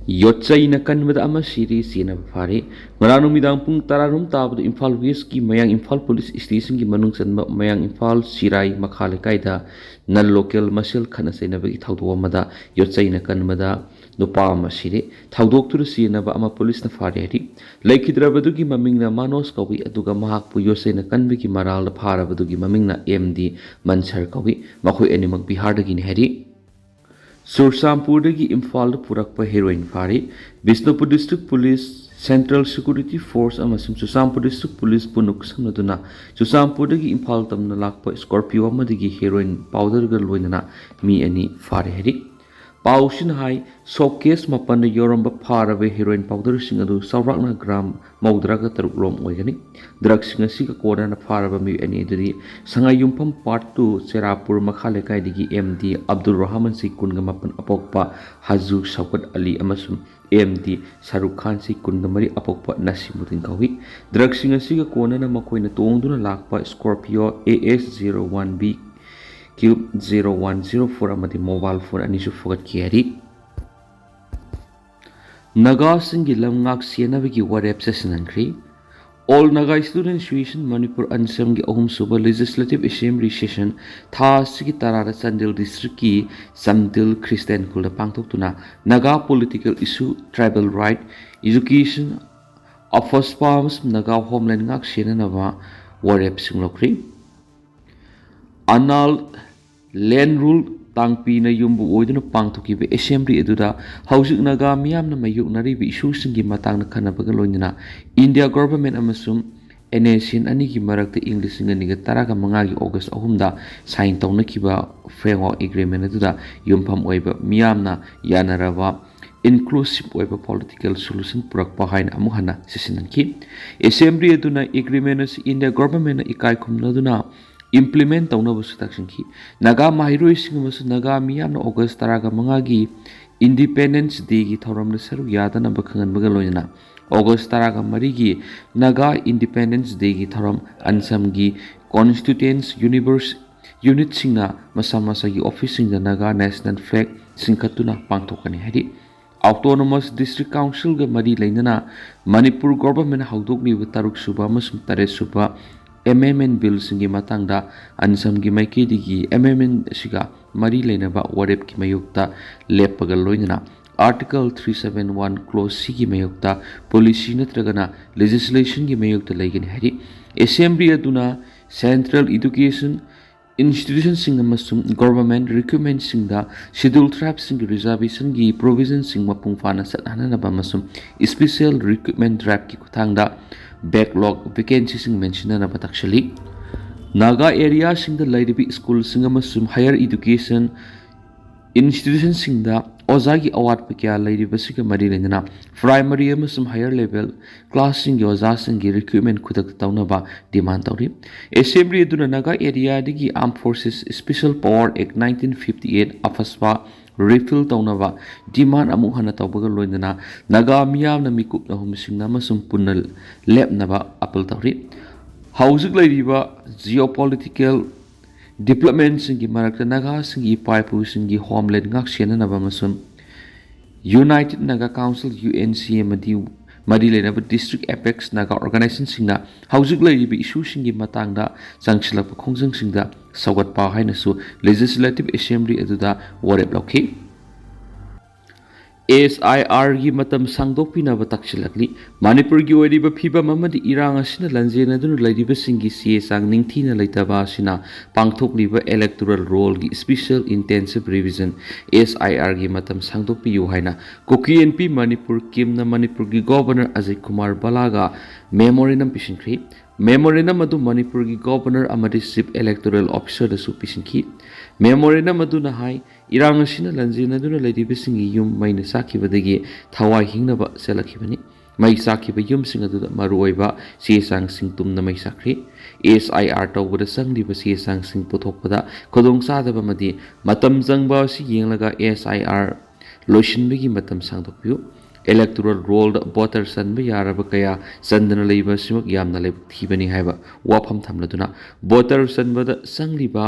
Yotchaina kanbada ama siri sina fari ngaranu midang pung tararum tabdu Imphal West ki mayang Imphal Police Station ki manung sanba mayang Imphal Sirai makhale kaida nan local masil khana saina bagi thawdo amada yotchaina kanbada nupa ama siri thawdok tur sina ba ama police na fari ri laikhidrabadu ki mamingna Manos kawi aduga mahak pu yotchaina kanbi ki maral pharabadu ki mamingna MD Mansar kawi makhoi animak Bihar dagi ni hari Sursampurdagi Imphal purakpa heroin fari Bisnupur District Police Central Security Force amasum Susampur District Police punuk samnaduna Susampurdagi Imphal tamna lakpa Scorpio amadagi heroin powder ga loinana mi ani fari heri Paushin hai showcase mapan yoramba pharabe heroin powder sing adu sawrakna gram maudraga taruk rom oigani drugs singa siga kona na pharaba mi ani duri sanga yumpam part 2 Serapur makhale kai digi MD Abdul Rahman si kunga mapan apokpa Hazu Shaukat Ali amasum MD Saruk Khan si kunga mari apokpa Nasimuddin kawi drugs singa siga kona na makoina tongduna lakpa Scorpio AS01B Cube 0104 amadi mobile phone anisu fogat kiari Naga singi lamngak sienabigi warep sessionankri All Naga Student Association Manipur ANSAM gi ahum suba Legislative Assembly Session tha sigi tarara Chandel District ki Samdil Christian Kula pangtoktuna Naga political issue tribal right education of first palms Naga Homeland ngak sienanaba warep singlokri Anal land rule tangpi na yumbu oiduna pangthoki be assembly eduda hausik naga miyam na mayuk nari bi issue singi matang na khana baga loinina India government amasum NACN ani ki marakta English ngani ga taraga manga gi August 3 da sign tawna kiba framework agreement eduda yumpham oiba miyam na yanaraba inclusive oiba political solution purakpa haina amu hana sisinanki assembly eduna agreement as India government na ikai khumnaduna implement tawna busu taksinki naga mahiroi singamusu naga miyamna August taraga mangagi Independence Day gi thoramna saru yadana bakhangan baga loina August taraga marigi naga Independence Day gi thoram ANSAM gi constituents universe unit singna masa masa gi office singda naga national flag singkhatuna pangthokani hari Autonomous District Council ga mari lainana Manipur government haudok ni taruk suba masum tare suba MMN bill singi matangda ANSAM gi maiki digi MMN siga mari leinaba warep ki mayukta lepagal loinana Article 371 clause C gi mayukta policy natragana legislation gi mayukta laigani hari assembly aduna central education institution sing amasum government recruitment singda scheduled tribes sing reservation gi provision sing mapung fana satana na bamasum special recruitment drive ki kuthangda backlog vacancy sing mention na batakshali naga area sing the laidibi school sing amasum higher education institution sing da ozagi award pakya laidibi sing mari lena primary amasum higher level class sing oza sing gi recruitment kudak tawna ba demand tawri assembly duna naga area digi armed forces special power act 1958 afaswa refill tawnaba demand amu hana tawbaga loinana naga miyam na mikup na humising na masum punal lepnaba apple tawri hausik lairiba geopolitical development singi marakta naga singi paipu singi homeland ngak senanaba masum United Naga Council UNCM madi lenaba district apex naga organization singna hausik lairiba issue singi matangda changsilapa khongjang singda sagat pa haina su legislative assembly aduda warep lokhi SIR gi matam sangdokpi na batakshilakli Manipur gi wariba phiba mamadi irang asina lanjena dun laidiba singi sie sang ningthina laitaba asina pangthokliba electoral roll gi special intensive revision SIR gi matam sangdokpi yu haina KNP Manipur kimna Manipur gi governor Ajay Kumar Balaga memorandum pishinkri memorandum adu Manipur gi governor amadi chief electoral officer da su pishinkhi memorandum adu na hai irang asina lanjena dun laidiba singi yum maina sakibadagi thawai hingnaba selakhibani mai sakhiba yum sing adu maruoiba se sang sing tumna mai sakri SIR tawbada sangliba se sang sing puthokpada Khudong sadaba madi matam jangba si yenglaga SIR loishinbagi matam sangdokpiu electoral roll da voter sanba yaraba kaya sandana leiba simak yamna leib thibani haiba wafam thamladuna voter sanba da sangliba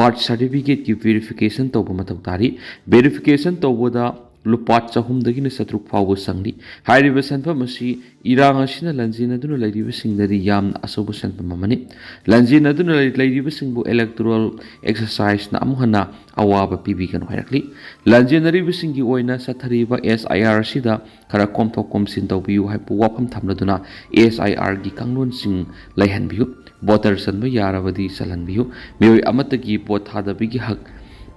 birth certificate ki verification tawba mathau tari verification tawboda lupa chahumdagina satruk fawbo sangli hairiba senfam asi irang asina lanjin aduna lairiba singdari yamna asobo senfam amani lanjin aduna lairiba singbu electoral exercise na amuhana awaba pibigano hairakli lanjin ariba singi oina sathariba SIR sida khara komthok komsin tawbiu haipu wafam thamladuna SIR gi kanglon sing laihanbiu voter sanba yarabadi salanbiu meoi amatagi pot hadabigi hak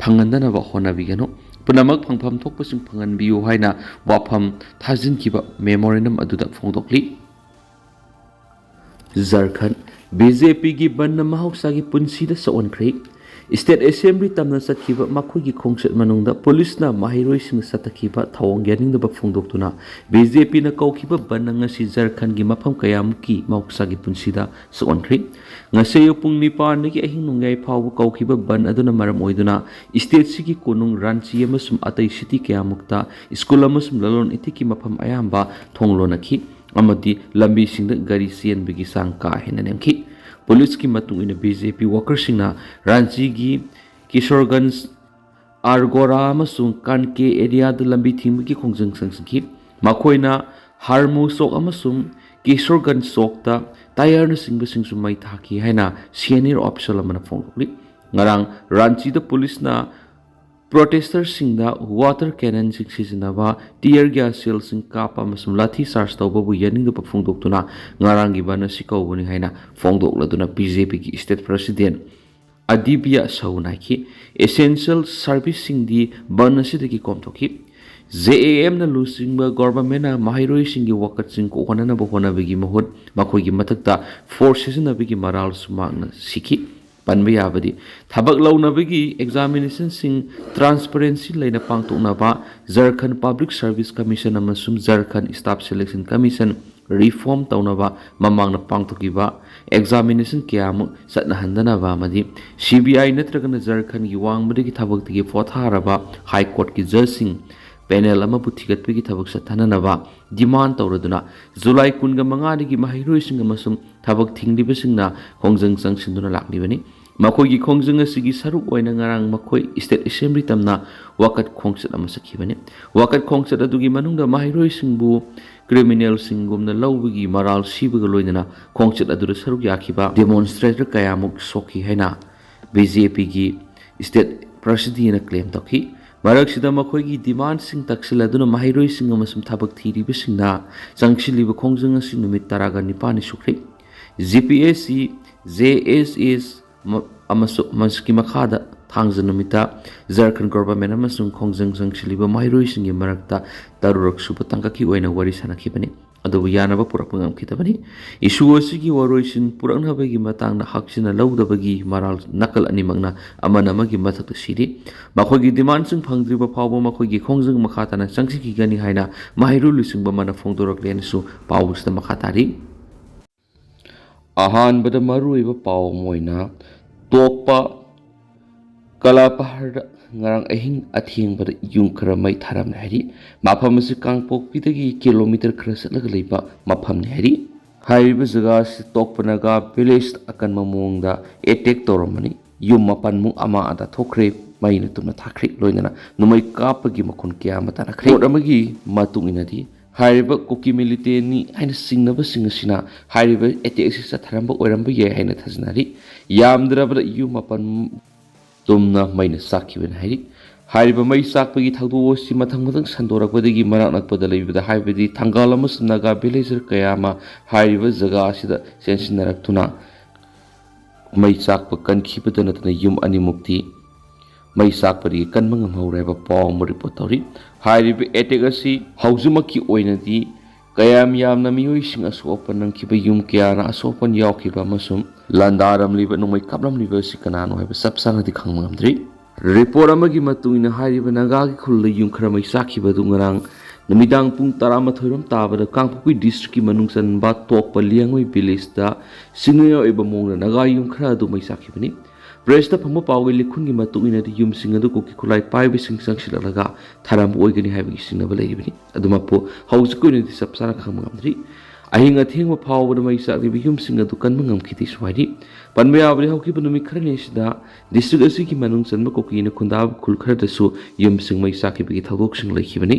phangandanaba honabigano punamak phangpham thokpasing phanganbiu haina wafam thajinkiba memorandum aduda phongdokli Jharkhand BJP gi banna mahausa gi punsida saonkhri State Assembly tamna satkiba makhugi khongset manungda police na mahiroi sing satakiba thawong yaningdaba phongdoktuna BJP na kaukiba bananga si Jharkhand gi mafam kayam ki mahausa gi punsida saonkhri ngaseyo pung nipan nigi ahing nungai phawu kaukiba ban aduna maram oiduna state sigi konung ranchi amasum atai city kayamukta school amasum lalon itiki mafam ayamba thonglonakhi amadi lambi singda gari sian bigi sang ka henanemki Police ki matung ina BJP workers singna Ranchi gi Kishoreganj Argora amasung Kanke area da lambi thingbi ki khongjang sangsaki makoina Harmu sok amasung Kishoreganj sok ta tayar na singba singsu mai thaki haina senior officer lamana phongli ngarang Ranchi da police na protesters singda water cannon sing sizinaba tear gas shell sing kapa amasum lathi charge tawbabu yaning da phongdoktuna ngarangi bana sikawbuni haina phongdokladuna BJP ki state president Adibia Saunaki essential service sing di bana sidiki komthoki JAM na lusingba government na mahiroi singi wakat sing ko honana bo honabigi mahut makoi gi matakta forces na bigi maral sumagna siki panba yabadi thabak launabagi examination sing transparency laina pangtoknaba Jharkhand Public Service Commission amasum Jharkhand Staff Selection Commission reform taunaba mamangna pangtokiba examination kyamu satna handanaba amadi CBI natragana Jharkhand gi wangbadagi thabak tigi fotharaba High Court ki judge sing panel ama buthigatpigi thabak sathananaba demand tawraduna July 15 digi mahiroi sing amasum thabak thingliba singna khongjang sangsinduna laklibani makhoi khongjang asigi saruk oina ngarang makhoi state assembly tamna wakat khongsat ama sakhibani wakat khongsat adugi manungda mahiroi singbu criminal singumna lawbigi maral sibuga loinana khongsat adura saruk yakhiba demonstrator kayamuk sokhi haina BJP gi state president claim tokhi marak sida makhoi gi demand sing taksiladuna mahiroi sing amasum thabak thiriba singna changchiliba khongjang asi numit taraga nipani sukri GPSC JSS amasuk maski makhada thangjanumita Jharkhand government amasung khongjang changchiliba mahiroi singi marakta tarurak suba tangkaki oina wari sanakhibani adubu yanaba purakpangam khitabani issue asigi waroisin puraknabagi matangna haksina lawdabagi maral nakal animangna amanamagi mathakta siri makhogi demand sing phangdriba phawba makhogi khongjang makhatana changchiki gani haina mahiru lusingba mana phongdorak lensu pawusda makhatari ahanbada maruiba paw moina tokpa kalapahar ngarang ahing athing bada yung khara mai tharam hari mafam si kangpok pidagi kilometer khara satlaga leiba mafam ne hari haiba jaga si tokpanaga village akan mamongda attack toromani yum mapan mu ama ada thokre mai na tumna thakri loinana numai kapagi makon kya mata na khre amagi matung inadi haiba kuki militant ni haina singnaba singasina haiba attack si satharamba oiramba ye haina thajnari yamdrabada yum mapan tumna maina sakhiben hairi haiba mai sakpagi thagdu si mathang mathang sandorakpadagi marak nakpada leibada haibadi thangal amas naga villager kayama haiba jaga asida sensinaraktuna mai sakpa kankhibada natna yum ani mukti mai sakpari kanmangam hauraiba pawm report tori haiba attack asi haujumaki oinadi kayam yamna miyoi sing asopan nangkiba yum kya na asopan yawkiba masum landaram liba numai kaplam liba si kanano haiba sapsang adi khangmangamdri report amagi matungina haiba nagagi khulla yum khara mai sakhiba du ngarang namidang pung 12 rom tabada kangpui district ki manungsan ba tokpa liangoi village da singyo iba mongna naga yum khara du mai sakhibani Presta phamma pawge likhun gi matungina di yum singa du koki khulai paibe sing sangsilalaga tharam oigani haiba gi sinna balai bani aduma po hausu ko ni sapsara khamngamdri ꯑꯍꯤꯡ ꯑꯊꯦꯡꯕ ꯐꯥꯎꯕꯗ ꯃꯩ ꯆꯥꯛꯂꯤꯕ ꯌꯨꯝꯁꯤꯡ ꯑꯗꯨ ꯀꯟꯕ ꯉꯝꯈꯤꯗꯦ ꯁ꯭ꯋꯥꯏꯗꯤ ꯄꯟꯕ ꯌꯥꯕꯗꯤ ꯍꯧꯈꯤꯕ ꯅꯨꯃꯤꯠ ꯈꯔꯅꯤ ꯑꯁꯤꯗ ꯗꯤꯁꯇ꯭ꯔꯤꯛ ꯑꯁꯤꯒꯤ ꯃꯅꯨꯡ ꯆꯟꯕ ꯀꯨꯀꯤꯅ ꯈꯨꯟꯗꯥꯕ ꯈꯨꯜ ꯈꯔꯗꯁꯨ ꯌꯨꯝꯁꯤꯡ ꯃꯩ ꯆꯥꯛꯈꯤꯕꯒꯤ ꯊꯧꯗꯣꯛꯁꯤꯡ ꯂꯩꯈꯤꯕꯅꯤ